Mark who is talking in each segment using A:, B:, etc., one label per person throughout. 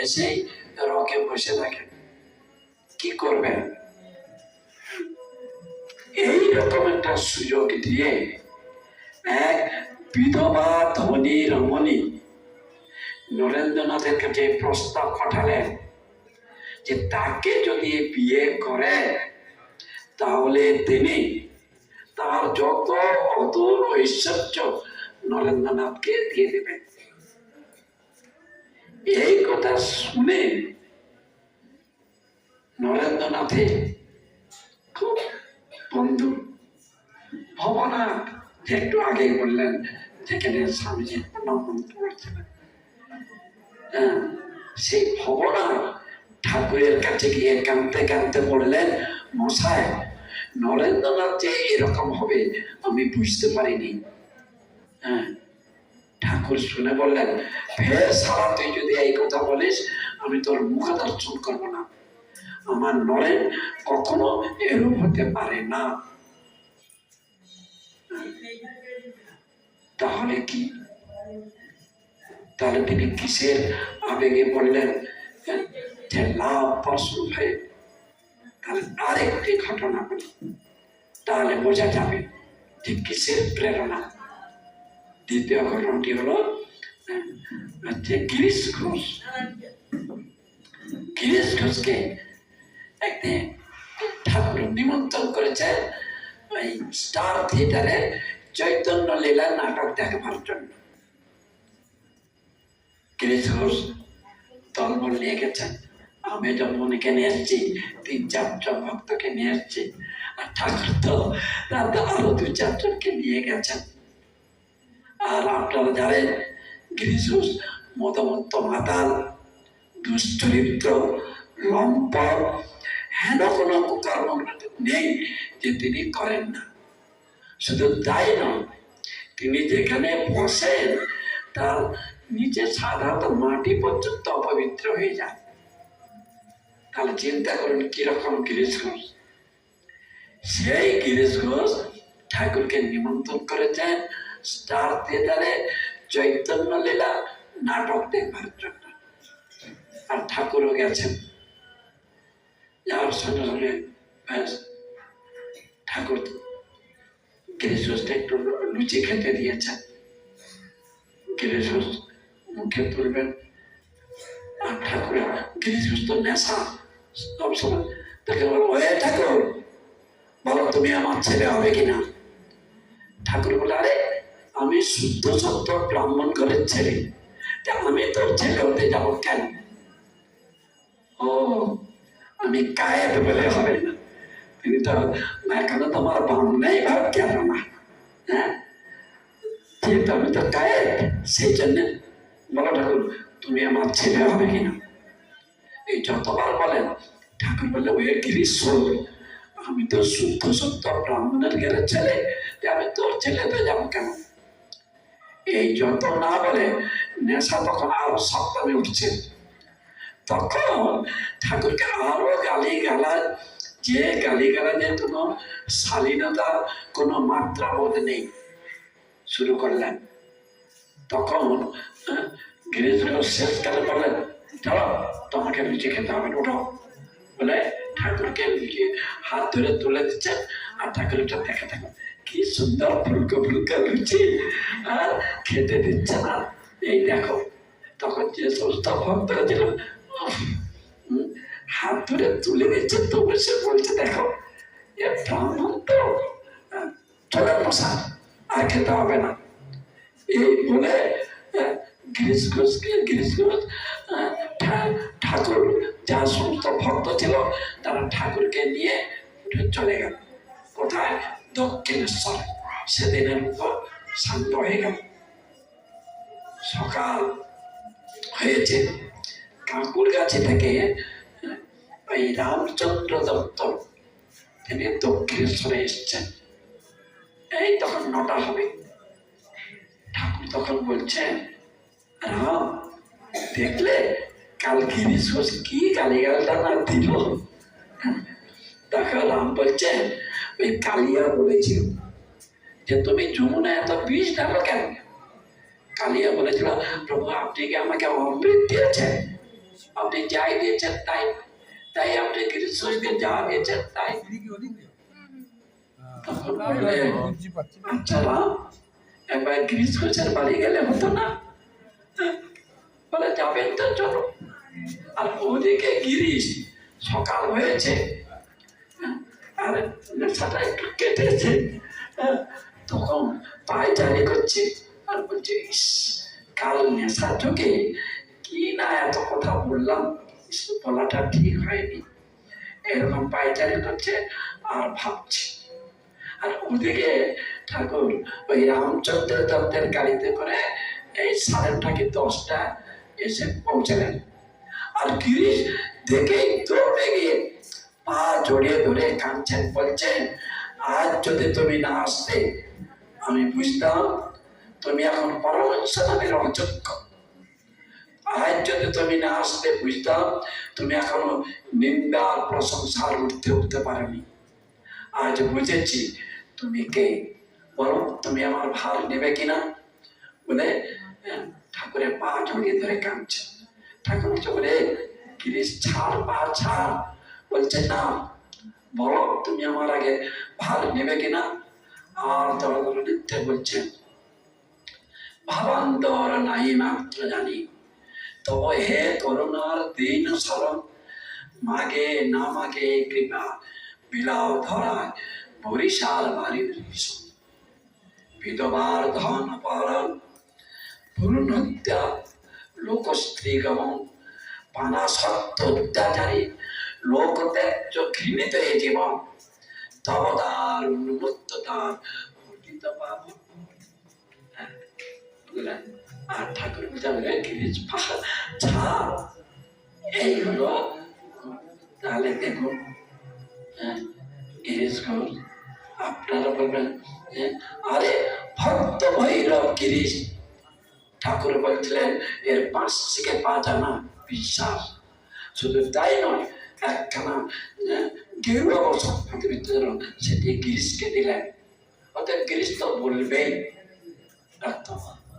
A: এসে রকে বসে থাকেন, কি করবেন? এইরকম একটা সুযোগ দিয়ে এক বিধবা ধনী রমণী নরেন্দ্রনাথের কাছে প্রস্তাব পাঠালেন যে তাকে যদি বিয়ে করে তাহলে তিনি তার যত অতুল ঐশ্বর্য নরেন্দ্রনাথকে দিয়ে দেবেন। এই কথা শুনে নরেন্দ্রনাথের খুব বন্ধু ভবনাথ, একটু আগে বললেন যেখানে স্বামীজির প্রণাম করছিলেন, সেই ভবনাথ ঠাকুরের কাছে গিয়ে কাঁদতে কাঁদতে বললেন, মশাই, নরেন্দ্রনাথ যে এরকম হবে আমি বুঝতে পারিনি। ঠাকুর শুনে বললেন, ফের সারা তুই যদি এই কথা বলিস আমি তোর মুখ দর্শন করবো না। আমার নরেন কখনো এরূপ হতে পারে না। তাহলে কি? তাহলে তিনি কিসের আবেগে বললেন যে লাভ পশু হয়ে? তাহলে আরেকটি ঘটনা বলি, তাহলে বোঝা যাবে যে কিসের প্রেরণা। দ্বিতীয় ঘটনাটি হলো গিরিশ ঘোষ। গিরিশ ঘোষকে একদিন ঠাকুর নিমন্ত্রণ করেছেন ওই স্টার থিয়েটারে চৈতন্য লীলা নাটক দেখবার জন্য। গিরিশ ঘোষ দলবল নিয়ে গেছেন, আমি যমনিকে নিয়ে এসছি, 3-4 ভক্তকে নিয়ে এসছি, আর ঠাকুর তো রাতে আরো 2-4 জনকে নিয়ে গেছেন। আর আপনারা জানেন গিরিশ ঘোষ মদমত্ত মাতাল, দুশ্চরিত্র, লম্পট, হেন কোনো কর্ম নেই যে তিনি করেন না। শুধু তাই নয়, তিনি যেখানে বসেন তার নিচে সাধারণত মাটি পর্যন্ত অপবিত্র হয়ে যায়। তাহলে চিন্তা করুন কিরকম গিরিশ ঘোষ। সেই গিরিশ ঘোষ ঠাকুরকে নিমন্ত্রণ করেছেন স্টার থিয়েটারে চৈতন্য লীলা নাটক দেখবার জন্য, আর ঠাকুরও গেছেন। যাওয়ার সঙ্গে সঙ্গে ঠাকুর গিরিশ ঘোষকে একটু লুচি খেতে দিয়েছেন। গিরিশ ঘোষ মুখে তুলবেন, আর ঠাকুর গিরিশ ঘোষ তো নেশা সবসময়, তাকে বলো, ওয়ে ঠাকুর বলো তুমি আমার ছেলে হবে কিনা? ঠাকুর বলে, আরে আমি শুদ্ধ সত্য ব্রাহ্মণ ঘরের ছেলে, আমি তোর ছেলে হতে যাবো কেন? ও আমি কায়েত বলে হবে না, তিনি তো এখানে তোমার বাংলাই ভাব কেন না? হ্যাঁ, যেহেতু আমি তো কায়েত, সেই জন্য বলো ঠাকুর তুমি আমার ছেলে হবে কিনা? এই যতবার বলেন ঠাকুর বলে, ওই গিরিশ, আমি তো শুদ্ধ সত্য ব্রাহ্মণের ঘরের ছেলে, আমি তোর ছেলেতে যাবো কেন? এই যত না বলে নেশা তখন আরো সপ্তমে উঠছে। তখন ঠাকুরকে আরো গালি গালাজ, যে গালি গালাজের কোনো শালীনতা, কোনো মাত্রা বোধ নেই, শুরু করলেন। তখন গিরিশ ঘোষ শেষকালে বললেন, চলো তোমাকে লুচি খেতে হবে, ওঠো। বলে ঠাকুরকে লুচি হাত ধরে তুলে দিচ্ছেন, আর ঠাকুরটা দেখে থাকুন কি সুন্দর ফুলকো ফুলকো লুচি, আর খেতে দিচ্ছে না। এই দেখো, তখন যে সমস্ত ভক্তরা ছিল হাত ধরে তুলে দিচ্ছে, তবু সে বলছে, দেখো এ ব্রাহ্মণ তো, চলে মশা, আর খেতে হবে না। এই বলে গিরিশ ঘোষ ঠাকুর যা সমস্ত ভক্ত ছিল তারা ঠাকুরকে নিয়ে চলে গেল কোথায়? দক্ষিণেশ্বর। সেদিনের উপর শান্ত হয়ে গেল। সকাল হয়েছে, কাকুর গাছে থেকে ওই রামচন্দ্র দত্ত তিনি দক্ষিণেশ্বরে এসছেন। এই তখন 9টা হবে। ঠাকুর তখন বলছেন, রাম দেখলে কাল গিরিশ ঘোষ কি গালিগালটা না দিল। তখন রাম বলছে ওই কালিয়া বলেছিল যে তুমি যমুনা এত বিষ ঢালো কেন? কালিয়া বলেছিল প্রভু আপনি কি আমাকে অমৃত দিয়েছেন, আপনি যাই দিয়েছেন তাই, তাই আপনি গিরিশ ঘোষকে যা দিয়েছেন তাই। তখন বললে আচ্ছা রাম একবার গিরিশ ঘোষের বাড়ি গেলে হতো না? বলে যাবেন তো চলো। আর ওদিকে গিরিশ সকাল হয়েছে আর নেশাটা একটু কেটেছে, তখন পায়চারি করছে আর বলছে ইস কাল নেশা চোখে কি না এত কথা বললাম, বলাটা ঠিক হয়নি, এরকম পায়চারি করছে আর ভাবছে। আর ওদিকে ঠাকুর ওই রামচন্দ্র দত্তের গাড়িতে করে এই 10:30 এসে পৌঁছলেন। আর গিরিশ দেখেই দৌড়ে গিয়ে পা জড়িয়ে ধরে কাঁদছেন, বলছেন আজ যদি তুমি না আসতে আমি বুঝতাম তুমি এখন পরমহংস নামের অযোগ্য, আজ যদি তুমি না আসতে বুঝতাম তুমি এখনো নিন্দার প্রশংসার উঠতে উঠতে পারোনি। আজ বুঝেছি তুমি কে, বলো তুমি আমার ভার নেবে কিনা। বলে ঠাকুরের পা জড়িয়ে ধরে কাঁদছে। ঠাকুর বলছে বলে গিরিশ ছাড়, পা ছাড়। বলছে না বলো তুমি আমার আগে ভার নেবে কিনা। আর দল দল নিতে বলছে ভাবান্তর নাই মাত্র জানি তবে হে করুণার দিন স্মরণ, মাগে না মাগে কৃপা বিলাও ধরায় বরিশাল বাড়ির ভীষণ, বিধবার ধন অপহরণ ভ্রূণ হত্যা লোকস্ত্রী গমন, পানা সত্য অত্যাচারী লোক ত্যায্য ঘৃণিত এ জীবন, তবদার উন্মুক্ততার অর্জিত পাবন। আর ঠাকুর বুঝাবে গিরিশ ছাড়। এই হলো তাহলে দেখুন গিরিশ ঘোষ। আপনারা বলবেন আরে ভক্ত ভৈরব গিরিশ, ঠাকুর বলছিলেন এর 5 থেকে 5 আনা বিশ্বাস। শুধু তাই নয় একখানা গেরুয়া বসন বিতরণ সেটি গিরিশকে দিলেন। অতএব গিরিশ তো বলবেই।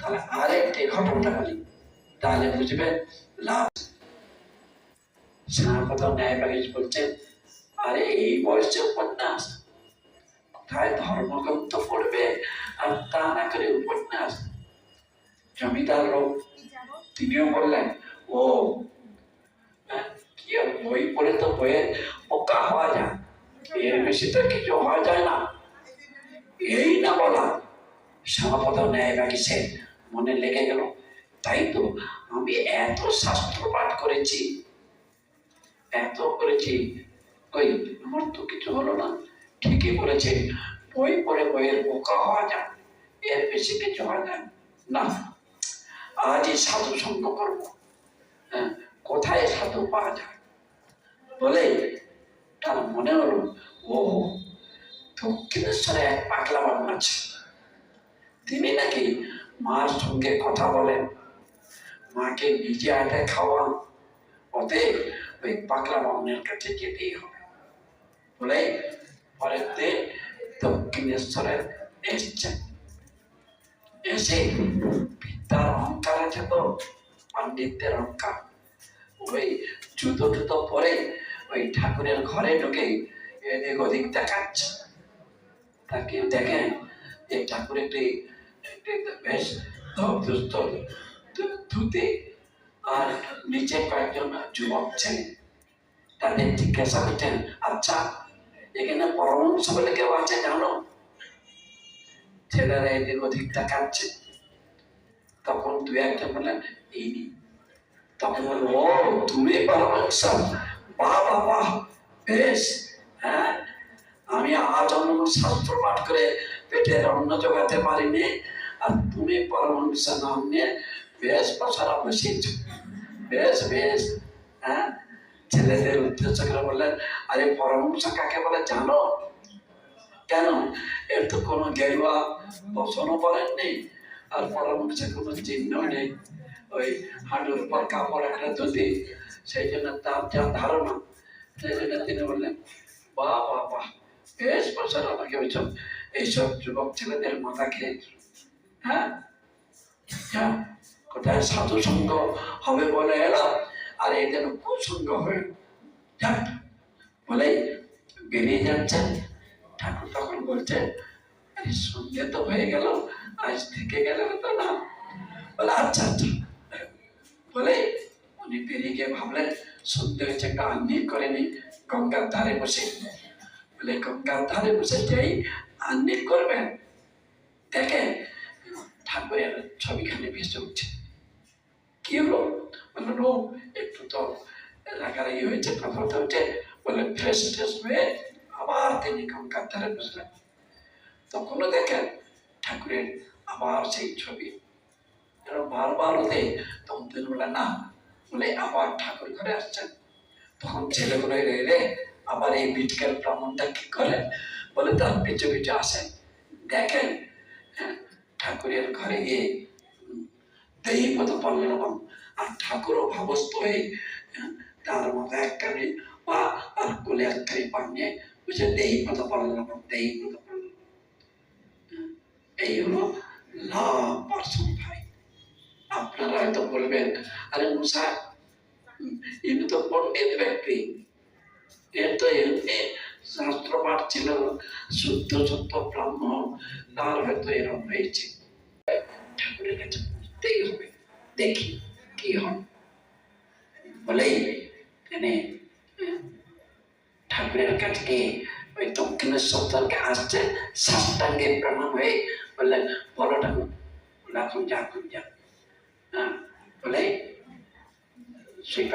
A: তাহলে আরেকটি ঘটনা বলি তাহলে বুঝবেন লাভ। স্বাগতম ন্যায়বাগীশ বলছেন আরে এই বয়সে উপন্যাস, কোথায় ধর্মগ্রন্থ পড়বে আর তা না করে উপন্যাস। জমিদার লোক তিনিও বললেন ও কি বই পড়ে তো বইয়ে পোকা হওয়া যায়, এর বেশি তো কিছু হওয়া যায় না। এই না বলা সমাপদ ন্যায়বাগীশের মনে লেগে গেল, তাই তো আমি এত শাস্ত্র পাঠ করেছি, এত করেছি, কই আমার তো কিছু হলো না। ঠিকই বলেছে বই পড়ে বইয়ের পোকা হওয়া যায়, এর বেশি কিছু হওয়া যায় না। আজই সাধু সঙ্গ করব, কোথায় সাধু পাওয়া যায়। বলে তার মনে হলো ও দক্ষিণেশ্বরে এক পাগলা বাবু আছে, তিনি নাকি মার সঙ্গে কথা বলেন, মাকে নিজে হাতে খাওয়ান, অতএব ওই পাগলা বাবুনের কাছে যেতেই হবে। বলে পরের দিন দক্ষিণেশ্বরে এসছেন। এসে বিদ্যার অহংকার আছে তো, পাণ্ডিত্যের অহংকার, ওই জুতো টুতো পরে ওই ঠাকুরের ঘরে ঢুকে এদিক ওদিক দেখাচ্ছে। তাকে দেখেন এই ঠাকুর একটি বেশ ধুতে আর নিচে কয়েকজন যুবক ছেলে, তাদের জিজ্ঞাসা করছেন আচ্ছা এখানে পরমহংস বলে কেউ আছে জানো? ছেলেরা এদিক ওদিক দেখাচ্ছে। তখন দু একটা বললেন এই তখন বলল ও তুমি পরমহংস, বাহ বাহ বাহ বেশ, হ্যাঁ আমি আজ অন্য শাস্ত্র পাঠ করে পেটের অন্ন জোগাতে পারিনি, আর তুমি পরমহংস নাম নিয়ে বেশ বসারা বসিয়েছ, বেশ বেশ। হ্যাঁ ছেলেদের উদ্দেশ্য করে বললেন আরে পরমহংস কাকে বলে জানো? কেন এর তো কোনো গেরুয়া বসনও পড়েননি আর পরমহংসের কোনো চিহ্ন নেই, ওই হাঁটুর উপর কাপড় একটা ধুতি, সেই জন্য তার যা ধারণা, সেই জন্য তিনি বললেন, বাহ বাহ বাহ, বেশ বছর আমাকে এইসব যুবক ছেলেদের মাথা খেয়েছিল। হ্যাঁ, কোথায় সাধু সঙ্গ হবে বলে এলাম, আর এই যেন কুসঙ্গ হয়ে যাক বলে বেরিয়ে যাচ্ছেন। ঠাকুর তখন বলছে, সঙ্গে তো হয়ে গেল, আজ থেকে গেলে হতো না। বলে আচ্ছা আচ্ছা, বলে উনি বেরিয়ে গিয়ে ভাবলেন সন্ধে হয়েছে, একটা আন্নির করে নি, গঙ্গার ধারে বসে। বলে গঙ্গার ধারে বসে যেই আন্নির করবেন, দেখেন ঠাকুরের ছবিখানে ভেসে উঠছে। কি হলো? বললো একটু তো রাগারাগি হয়েছে, কথা হচ্ছে। বলে ফ্রেশ ট্রেশ হয়ে আবার তিনি গঙ্গার ধারে বসলেন। তখনও দেখেন ঠাকুরের আবার সেই ছবি বারবার হতে, তখন তিনি বলে না, বলে আবার ঠাকুর ঘরে আসছেন। তখন ছেলেগুলো এলে আবার এই বিটকেল ব্রাহ্মণটা কি করে, বলে তার পিছু পিছু আসেন, দেখেন ঠাকুরের ঘরে গিয়ে দেই মতো পল্লবম, আর ঠাকুরও ভাবস্থ হয়ে তার মাথায় একখানি পা আর কোলে একখানি পা নিয়ে বুঝে দেই মতো পল্লবম, দেই মতো পল্লবম। এই হলো লাভ পার্সন ভাই। আপনারা হয়তো বলবেন, আরে মুসা ইনি তো পণ্ডিত ব্যক্তি, এর তো এমনি শাস্ত্র পাঠ ছিল, শুদ্ধ সত্য ব্রাহ্মণ, তার হয়তো এরকম হয়েছে। ঠাকুরের কাছে বুঝতেই হবে, দেখি কি হয়। বলেই তিনি ঠাকুরের কাছে ওই দক্ষিণেশ্বর তরকে আসছে, সাষ্টাঙ্গে প্রণাম হয়ে বললেন, বলো ঠাকুর, এখন যা, বলে সেই